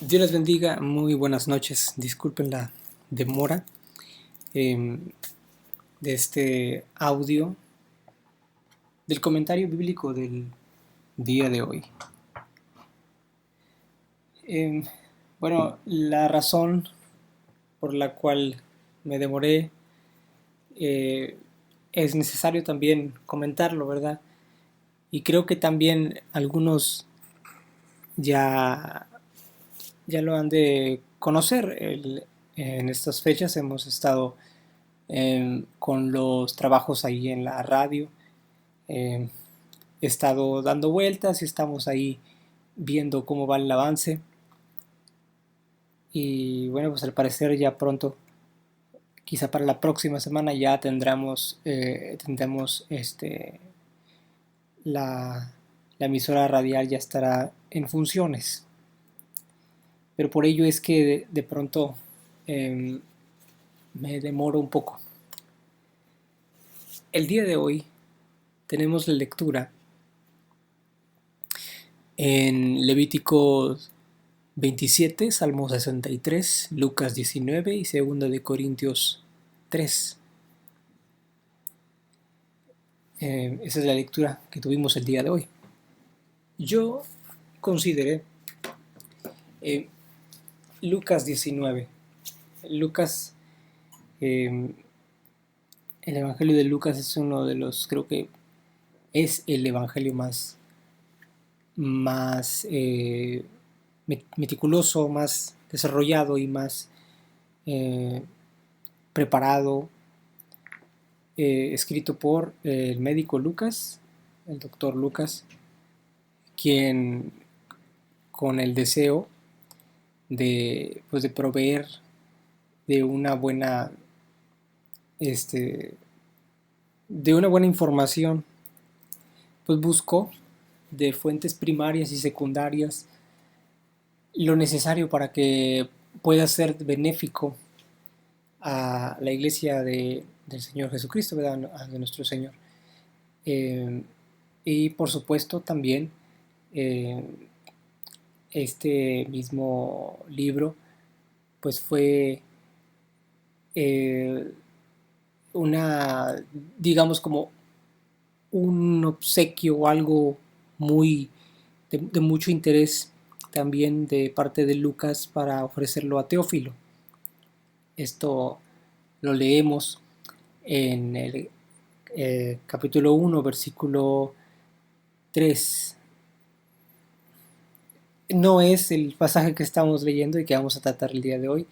Dios les bendiga, muy buenas noches. Disculpen la demora eh, de este audio del comentario bíblico del día de hoy. Eh, la razón por la cual me demoré es necesario también comentarlo, ¿verdad? Y creo que también algunos ya, ya lo han de conocer. En estas fechas hemos estado con los trabajos ahí en la radio. Eh, He estado dando vueltas y estamos ahí viendo cómo va el avance. Y bueno, pues al parecer ya pronto, quizá para la próxima semana ya tendremos la, la emisora radial ya estará en funciones. Pero por ello es que de pronto eh, me demoro un poco. El día de hoy tenemos la lectura en Levítico 27, Salmo 63, Lucas 19 y 2 de Corintios 3. Esa es la lectura que tuvimos el día de hoy. Yo consideré eh, Lucas 19. Lucas, eh, el Evangelio de Lucas es uno de los, creo que es el Evangelio más meticuloso, más desarrollado y más eh, preparado, escrito por el médico Lucas, el doctor Lucas, quien con el deseo de proveer de una buena este, de una buena información, pues buscó de fuentes primarias y secundarias lo necesario para que pueda ser benéfico a la iglesia del Señor Jesucristo, ¿verdad? De nuestro Señor. Eh, y por supuesto también eh, este mismo libro pues fue eh, una, digamos como un obsequio o algo muy de mucho interés también de parte de Lucas para ofrecerlo a Teófilo. Esto lo leemos en el capítulo 1, versículo 3. No es el pasaje que estamos leyendo y que vamos a tratar el día de hoy,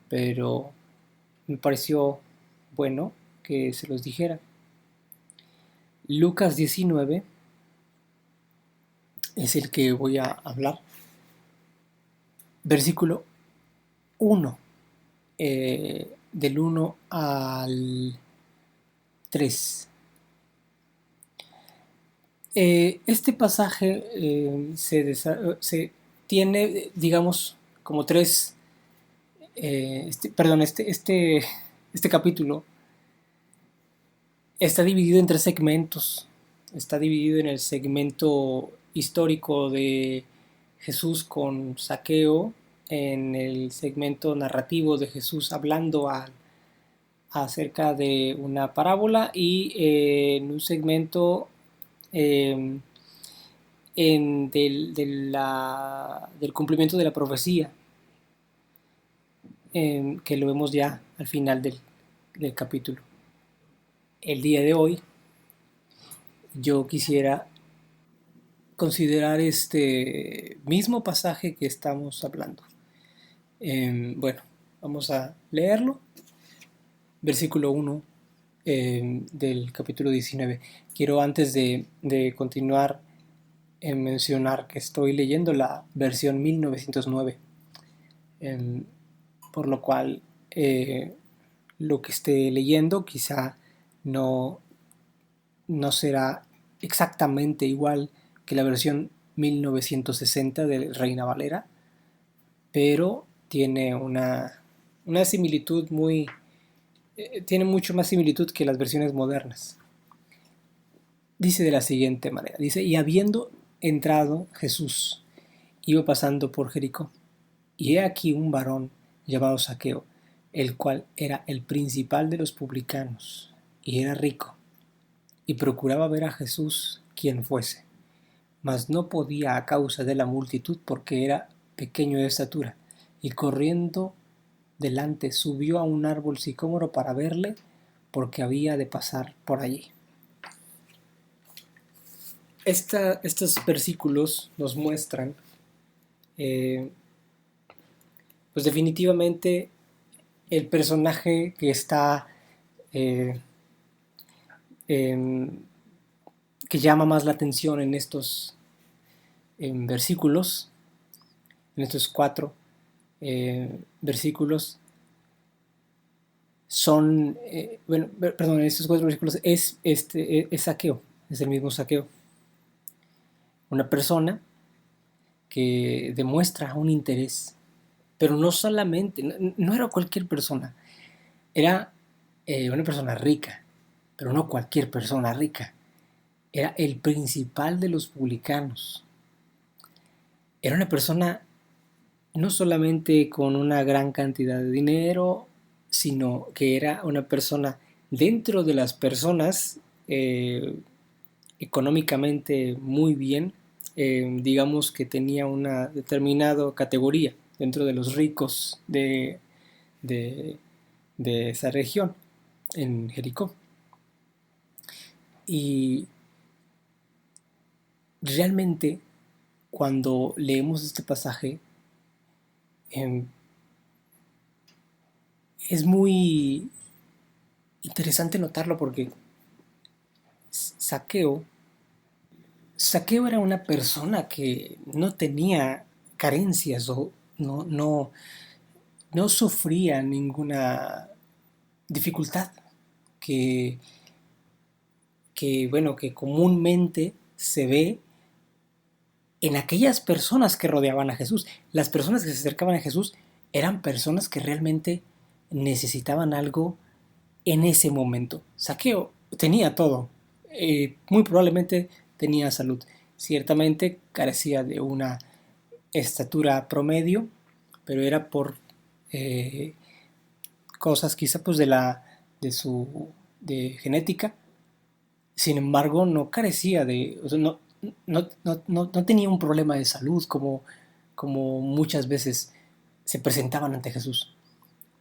pero me pareció bueno que se los dijera. Lucas 19 es el que voy a hablar. Versículo 1, del 1 al 3. Este pasaje se tiene, digamos, como tres, este capítulo está dividido en tres segmentos. Está dividido en el segmento histórico de Jesús con Saqueo, en el segmento narrativo de Jesús hablando acerca de una parábola y en un segmento eh, del cumplimiento de la profecía, que lo vemos ya al final del capítulo. El día de hoy yo quisiera considerar este mismo pasaje que estamos hablando. Bueno, vamos a leerlo. Versículo 1 del capítulo 19. Quiero antes de continuar mencionar que estoy leyendo la versión 1909, eh, por lo cual lo que esté leyendo quizá no, no será exactamente igual que la versión 1960 de Reina Valera, pero tiene una similitud tiene mucho más similitud que las versiones modernas. Dice de la siguiente manera, dice, y habiendo entrado Jesús, iba pasando por Jericó. Y he aquí un varón llamado Zaqueo, el cual era el principal de los publicanos, y era rico, y procuraba ver a Jesús quien fuese, mas no podía a causa de la multitud porque era pequeño de estatura, y corriendo delante subió a un árbol sicómoro para verle, porque había de pasar por allí. Estos versículos nos muestran, eh, pues definitivamente, el personaje que está, eh, que llama más la atención en estos versículos, en estos 4 versículos, son, perdón, en estos 4 versículos es Zaqueo, es el mismo Zaqueo, una persona que demuestra un interés, pero no solamente, no era cualquier persona, era una persona rica, pero no cualquier persona rica, era el principal de los publicanos, era una persona no solamente con una gran cantidad de dinero, sino que era una persona dentro de las personas económicamente muy bien, digamos que tenía una determinada categoría dentro de los ricos de, de esa región, en Jericó. Y realmente cuando leemos este pasaje, eh, es muy interesante notarlo porque Saqueo, Saqueo era una persona que no tenía carencias o no sufría ninguna dificultad que, bueno, que comúnmente se ve en aquellas personas que rodeaban a Jesús. Las personas que se acercaban a Jesús eran personas que realmente necesitaban algo en ese momento. Saqueo tenía todo. Muy probablemente tenía salud. Ciertamente carecía de una estatura promedio, pero era por eh, cosas quizá pues de su de genética. Sin embargo, no carecía de, o sea, no tenía un problema de salud como muchas veces se presentaban ante Jesús.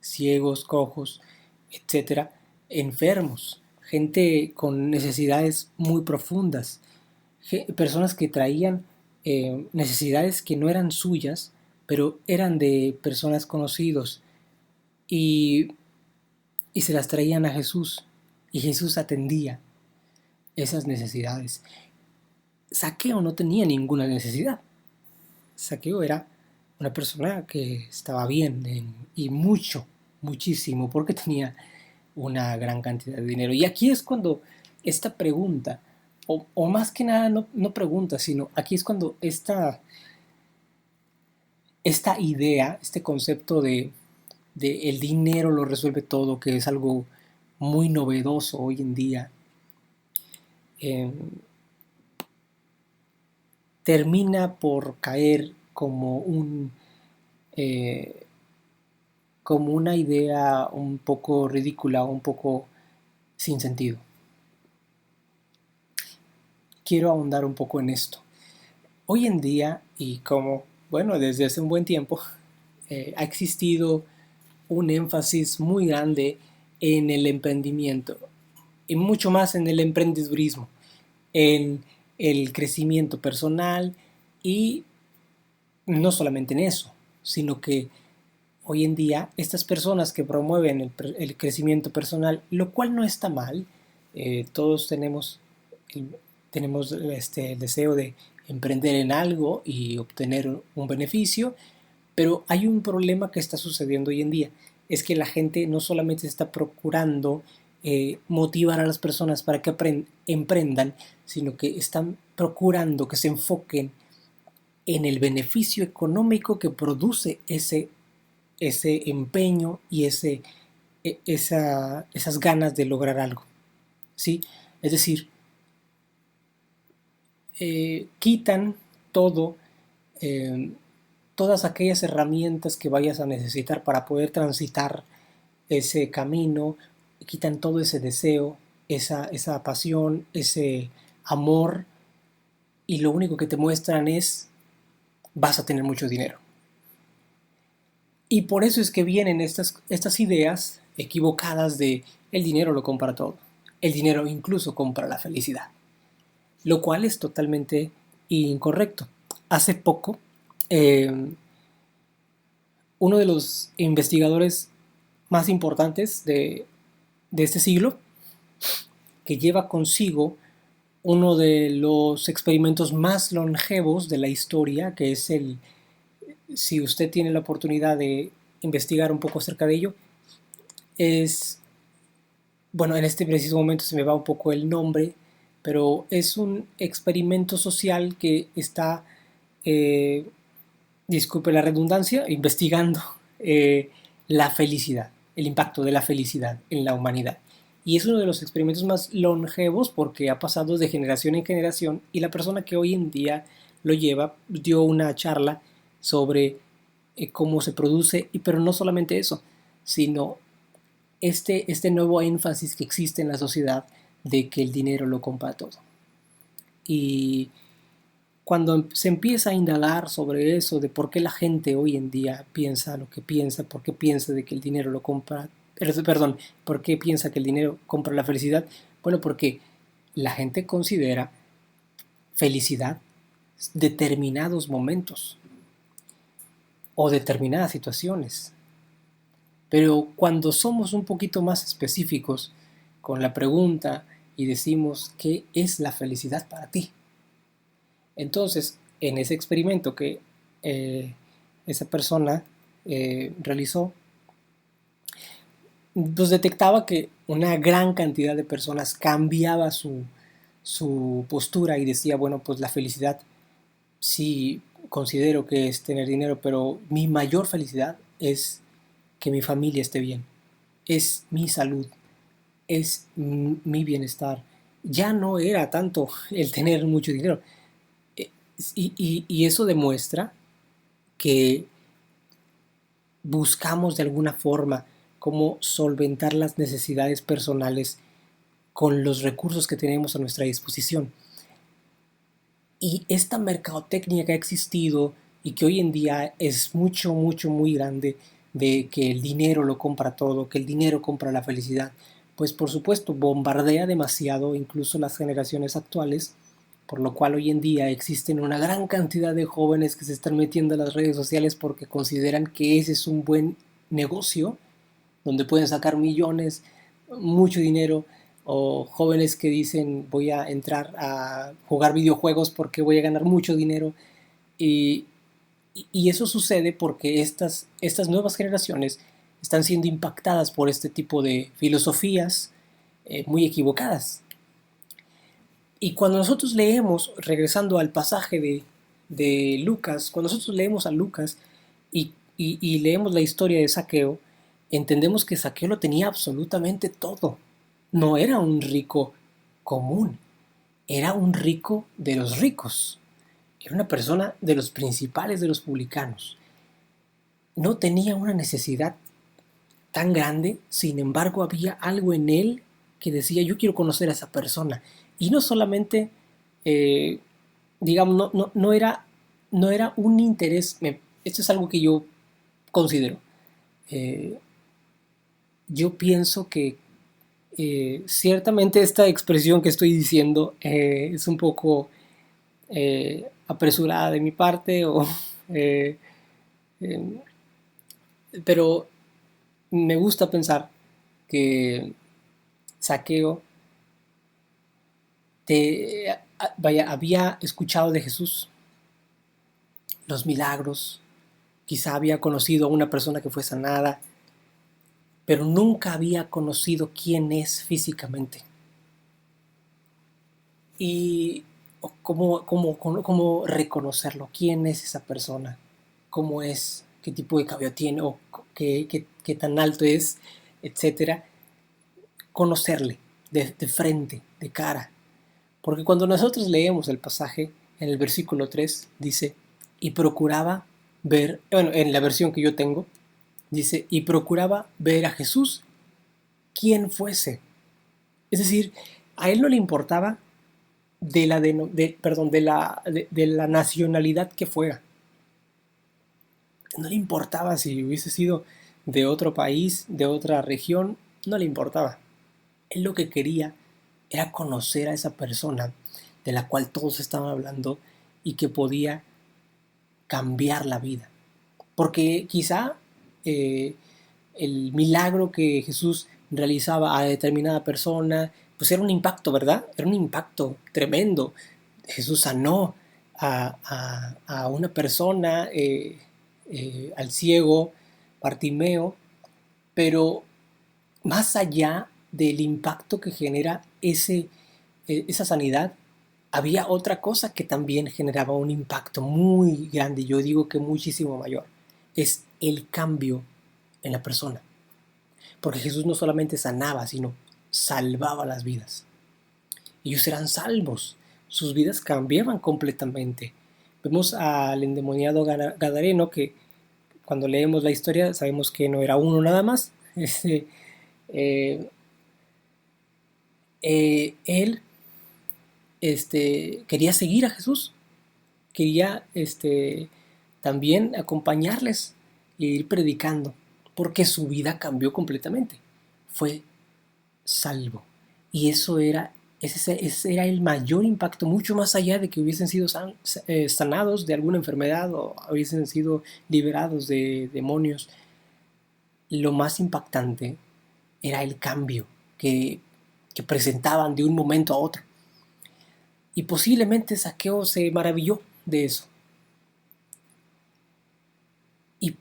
Ciegos, cojos, etcétera, enfermos, gente con necesidades muy profundas, personas que traían necesidades que no eran suyas, pero eran de personas conocidos y, y se las traían a Jesús y Jesús atendía esas necesidades. Saqueo no tenía ninguna necesidad. Saqueo era una persona que estaba bien y muchísimo, porque tenía una gran cantidad de dinero. Y aquí es cuando esta pregunta, o más que nada no pregunta, sino aquí es cuando esta idea, este concepto de el dinero lo resuelve todo, que es algo muy novedoso hoy en día, eh, termina por caer eh, como una idea un poco ridícula, un poco sin sentido. Quiero ahondar un poco en esto. Hoy en día, y como, bueno, desde hace un buen tiempo, ha existido un énfasis muy grande en el emprendimiento y mucho más en el emprendedurismo, en el crecimiento personal y no solamente en eso, sino que hoy en día estas personas que promueven el crecimiento personal, lo cual no está mal, todos tenemos el deseo de emprender en algo y obtener un beneficio, pero hay un problema que está sucediendo hoy en día, es que la gente no solamente está procurando motivar a las personas para que emprendan, sino que están procurando que se enfoquen en el beneficio económico que produce ese empeño y esas ganas de lograr algo, ¿sí? Es decir, quitan todo, eh, todas aquellas herramientas que vayas a necesitar para poder transitar ese camino, quitan todo ese deseo, esa pasión, ese amor, y lo único que te muestran es vas a tener mucho dinero. Y por eso es que vienen estas ideas equivocadas de el dinero lo compra todo. El dinero incluso compra la felicidad. Lo cual es totalmente incorrecto. Hace poco, eh, uno de los investigadores más importantes de este siglo, que lleva consigo uno de los experimentos más longevos de la historia, que es si usted tiene la oportunidad de investigar un poco acerca de ello, es, bueno, en este preciso momento se me va un poco el nombre, pero es un experimento social que está, eh, disculpe la redundancia, investigando la felicidad, el impacto de la felicidad en la humanidad. Y es uno de los experimentos más longevos porque ha pasado de generación en generación y la persona que hoy en día lo lleva dio una charla sobre cómo se produce, pero no solamente eso, sino este nuevo énfasis que existe en la sociedad de que el dinero lo compra todo. Y cuando se empieza a indagar sobre eso, de por qué la gente hoy en día piensa lo que piensa, por qué piensa de que el dinero lo compra, perdón, por qué piensa que el dinero compra la felicidad, bueno, porque la gente considera felicidad determinados momentos o determinadas situaciones. Pero cuando somos un poquito más específicos con la pregunta y decimos, ¿qué es la felicidad para ti? Entonces, en ese experimento que esa persona realizó, pues detectaba que una gran cantidad de personas cambiaba su postura y decía, bueno, pues la felicidad sí considero que es tener dinero, pero mi mayor felicidad es que mi familia esté bien, es mi salud, es mi bienestar. Ya no era tanto el tener mucho dinero. Eh, y eso demuestra que buscamos de alguna forma cómo solventar las necesidades personales con los recursos que tenemos a nuestra disposición. Y esta mercadotecnia que ha existido y que hoy en día es mucho, mucho, muy grande, de que el dinero lo compra todo, que el dinero compra la felicidad, pues por supuesto bombardea demasiado incluso las generaciones actuales, por lo cual hoy en día existen una gran cantidad de jóvenes que se están metiendo a las redes sociales porque consideran que ese es un buen negocio, donde pueden sacar millones, mucho dinero, o jóvenes que dicen voy a entrar a jugar videojuegos porque voy a ganar mucho dinero. Y, y eso sucede porque estas nuevas generaciones están siendo impactadas por este tipo de filosofías muy equivocadas. Y cuando nosotros leemos, regresando al pasaje de Lucas, cuando nosotros leemos a Lucas y leemos la historia de Saqueo, entendemos que Saqueo lo tenía absolutamente todo. No era un rico común, era un rico de los ricos. Era una persona de los principales de los publicanos. No tenía una necesidad tan grande, sin embargo había algo en él que decía yo quiero conocer a esa persona. Y no solamente, eh, digamos, no era un interés, esto es algo que yo considero. Eh, yo pienso que ciertamente esta expresión que estoy diciendo es un poco apresurada de mi parte, eh, eh, pero me gusta pensar que Saqueo vaya, había escuchado de Jesús los milagros, quizá había conocido a una persona que fue sanada, pero nunca había conocido quién es físicamente. Y cómo reconocerlo, quién es esa persona, cómo es, qué tipo de cabello tiene, o qué tan alto es, etcétera. Conocerle de frente, de cara. Porque cuando nosotros leemos el pasaje, en el versículo 3 dice, y procuraba ver, bueno, en la versión que yo tengo, dice, y procuraba ver a Jesús quien fuese. Es decir, a él no le importaba de la nacionalidad que fuera. No le importaba si hubiese sido de otro país, de otra región, no le importaba. Él lo que quería era conocer a esa persona de la cual todos estaban hablando y que podía cambiar la vida. Porque quizá eh, el milagro que Jesús realizaba a determinada persona, pues era un impacto, ¿verdad? Era un impacto tremendo. Jesús sanó a una persona, al ciego Bartimeo, pero más allá del impacto que genera esa sanidad, había otra cosa que también generaba un impacto muy grande, yo digo que muchísimo mayor, es el cambio en la persona. Porque Jesús no solamente sanaba, sino salvaba las vidas. Ellos eran salvos, sus vidas cambiaban completamente. Vemos al endemoniado Gadareno que cuando leemos la historia sabemos que no era uno nada más. Eh, él quería seguir a Jesús, quería también acompañarles e ir predicando, porque su vida cambió completamente. Fue salvo. Y ese era el mayor impacto, mucho más allá de que hubiesen sido sanados de alguna enfermedad o hubiesen sido liberados de demonios. Lo más impactante era el cambio que presentaban de un momento a otro. Y posiblemente Saqueo se maravilló de eso.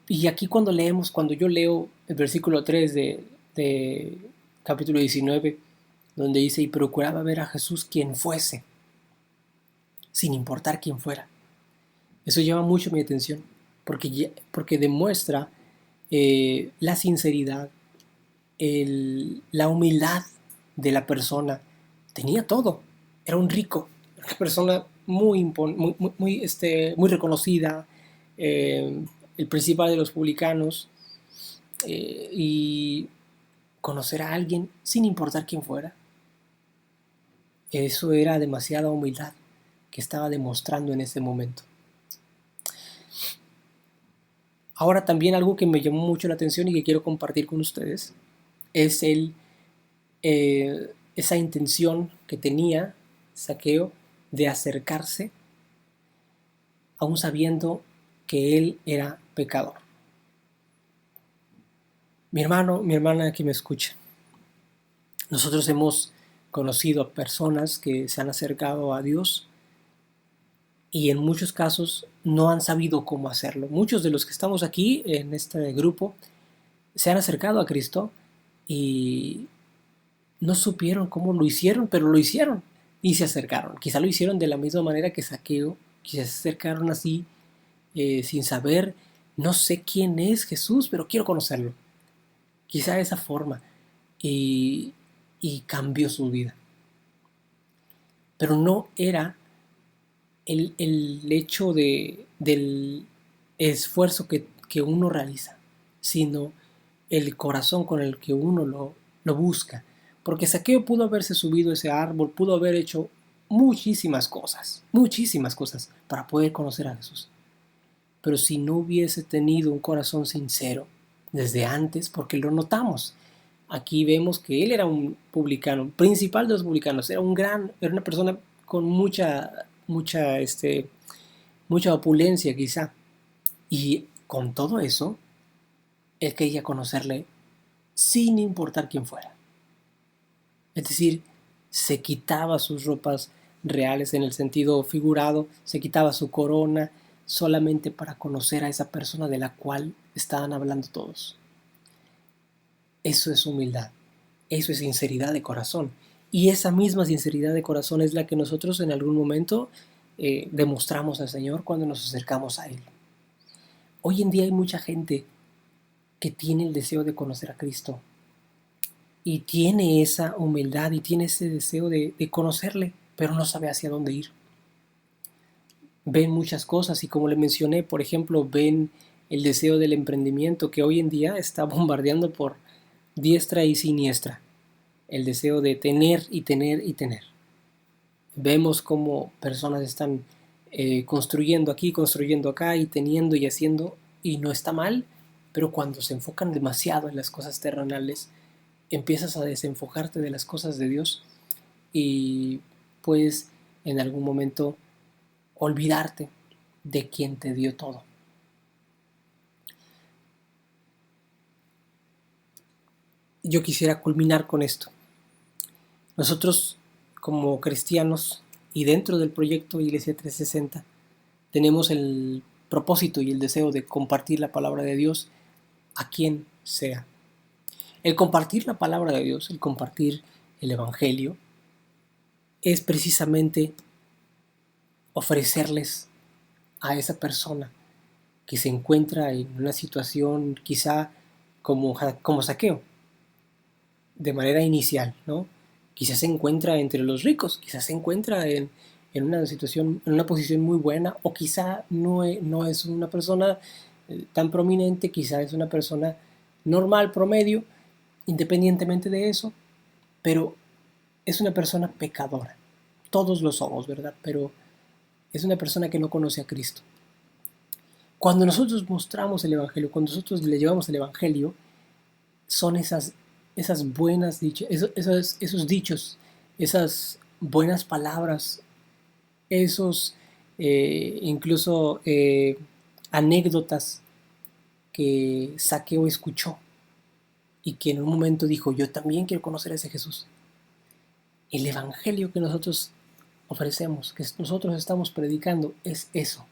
Y aquí cuando yo leo el versículo 3 de capítulo 19, donde dice, y procuraba ver a Jesús quien fuese, sin importar quién fuera. Eso llama mucho mi atención, porque demuestra la sinceridad, la humildad de la persona. Tenía todo, era un rico, una persona muy reconocida, eh, el principal de los publicanos, y conocer a alguien sin importar quién fuera, eso era demasiada humildad que estaba demostrando en ese momento. Ahora también algo que me llamó mucho la atención y que quiero compartir con ustedes es esa intención que tenía Saqueo de acercarse aún sabiendo que él era pecador. Mi hermano, mi hermana que me escucha, nosotros hemos conocido a personas que se han acercado a Dios y en muchos casos no han sabido cómo hacerlo. Muchos de los que estamos aquí en este grupo se han acercado a Cristo y no supieron cómo lo hicieron, pero lo hicieron y se acercaron. Quizá lo hicieron de la misma manera que Saqueo, quizá se acercaron así, sin saber, no sé quién es Jesús, pero quiero conocerlo. Quizá de esa forma. Y, y cambió su vida. Pero no era el hecho del esfuerzo que uno realiza, sino el corazón con el que uno lo busca. Porque Saqueo pudo haberse subido a ese árbol, pudo haber hecho muchísimas cosas para poder conocer a Jesús. Pero si no hubiese tenido un corazón sincero desde antes, porque lo notamos, aquí vemos que él era un publicano, principal de los publicanos, era una persona con mucha opulencia quizá. Y con todo eso, él quería conocerle sin importar quién fuera. Es decir, se quitaba sus ropas reales en el sentido figurado, se quitaba su corona solamente para conocer a esa persona de la cual estaban hablando todos. Eso es humildad, eso es sinceridad de corazón. Y esa misma sinceridad de corazón es la que nosotros en algún momento demostramos al Señor cuando nos acercamos a Él. Hoy en día hay mucha gente que tiene el deseo de conocer a Cristo y tiene esa humildad y tiene ese deseo de conocerle, pero no sabe hacia dónde ir. ven muchas cosas y como le mencioné, por ejemplo, ven el deseo del emprendimiento que hoy en día está bombardeando por diestra y siniestra, el deseo de tener y tener y tener. Vemos cómo personas están construyendo aquí, construyendo acá y teniendo y haciendo, y no está mal, pero cuando se enfocan demasiado en las cosas terrenales, empiezas a desenfocarte de las cosas de Dios y puedes en algún momento olvidarte de quien te dio todo. Yo quisiera culminar con esto. Nosotros como cristianos y dentro del proyecto Iglesia 360 tenemos el propósito y el deseo de compartir la palabra de Dios a quien sea. El compartir la palabra de Dios, el compartir el Evangelio, es precisamente ofrecerles a esa persona que se encuentra en una situación quizá como Saqueo, de manera inicial, ¿no? Quizás se encuentra entre los ricos, quizás se encuentra en una situación, en una posición muy buena, o quizá no es una persona tan prominente, quizá es una persona normal, promedio, independientemente de eso, pero es una persona pecadora. Todos lo somos, ¿verdad? Pero es una persona que no conoce a Cristo. Cuando nosotros mostramos el Evangelio, cuando nosotros le llevamos el Evangelio, son esas buenas dichas, esos dichos, esas buenas palabras, esos incluso anécdotas que Saqueo escuchó y que en un momento dijo, yo también quiero conocer a ese Jesús. El Evangelio que nosotros ofrecemos, que nosotros estamos predicando, es eso.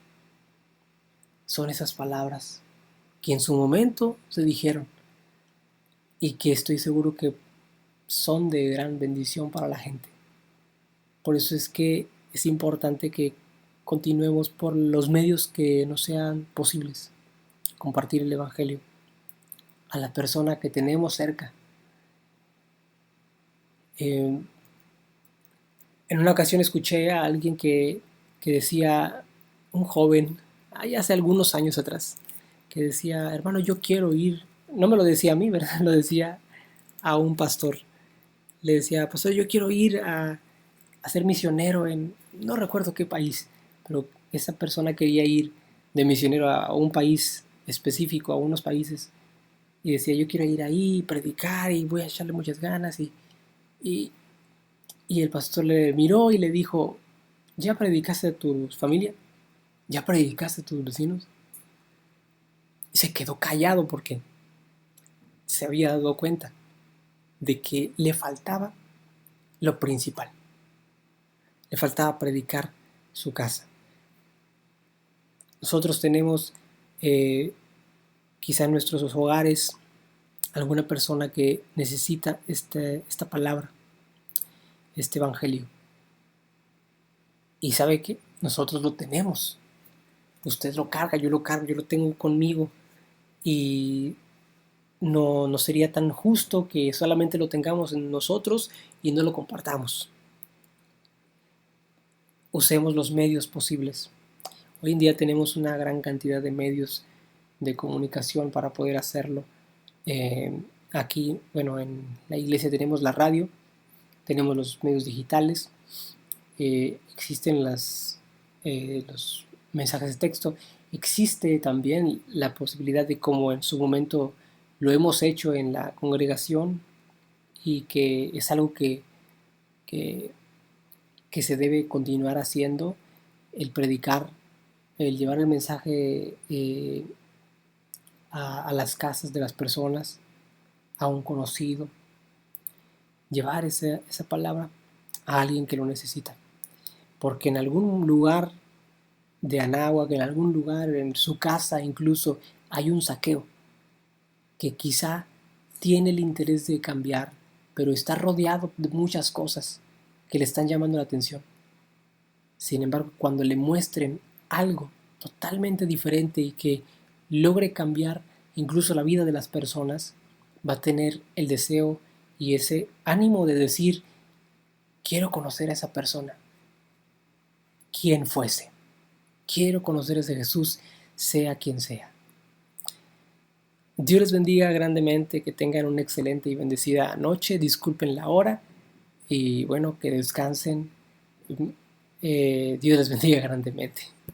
Son esas palabras que en su momento se dijeron y que estoy seguro que son de gran bendición para la gente. Por eso es que es importante que continuemos por los medios que nos sean posibles. Compartir el Evangelio a la persona que tenemos cerca. En una ocasión escuché a alguien que decía, un joven, hace algunos años atrás, que decía, hermano, yo quiero ir, no me lo decía a mí, ¿verdad? Lo decía a un pastor. Le decía, pastor, yo quiero ir a ser misionero en, no recuerdo qué país, pero esa persona quería ir de misionero a un país específico, a unos países, y decía, yo quiero ir ahí, predicar y voy a echarle muchas ganas, y, y el pastor le miró y le dijo, ¿ya predicaste a tu familia? ¿Ya predicaste a tus vecinos? Y se quedó callado porque se había dado cuenta de que le faltaba lo principal, le faltaba predicar su casa. Nosotros tenemos eh, quizá en nuestros hogares alguna persona que necesita esta palabra, este evangelio. Y sabe que nosotros lo tenemos. Usted lo carga, yo lo cargo, yo lo tengo conmigo. Y no sería tan justo que solamente lo tengamos en nosotros y no lo compartamos. Usemos los medios posibles. Hoy en día tenemos una gran cantidad de medios de comunicación para poder hacerlo. Aquí, bueno, en la iglesia tenemos la radio, tenemos los medios digitales, existen los mensajes de texto, existe también la posibilidad de como en su momento lo hemos hecho en la congregación y que es algo que, que se debe continuar haciendo, el predicar, el llevar el mensaje a las casas de las personas, a un conocido, llevar esa palabra a alguien que lo necesita. Porque en algún lugar de Anáhuac, en algún lugar, en su casa incluso, hay un Saqueo que quizá tiene el interés de cambiar, pero está rodeado de muchas cosas que le están llamando la atención. Sin embargo, cuando le muestren algo totalmente diferente y que logre cambiar incluso la vida de las personas, va a tener el deseo y ese ánimo de decir, quiero conocer a esa persona, quien fuese, quiero conocer ese Jesús, sea quien sea. Dios les bendiga grandemente, que tengan una excelente y bendecida noche, disculpen la hora y bueno, que descansen. Dios les bendiga grandemente.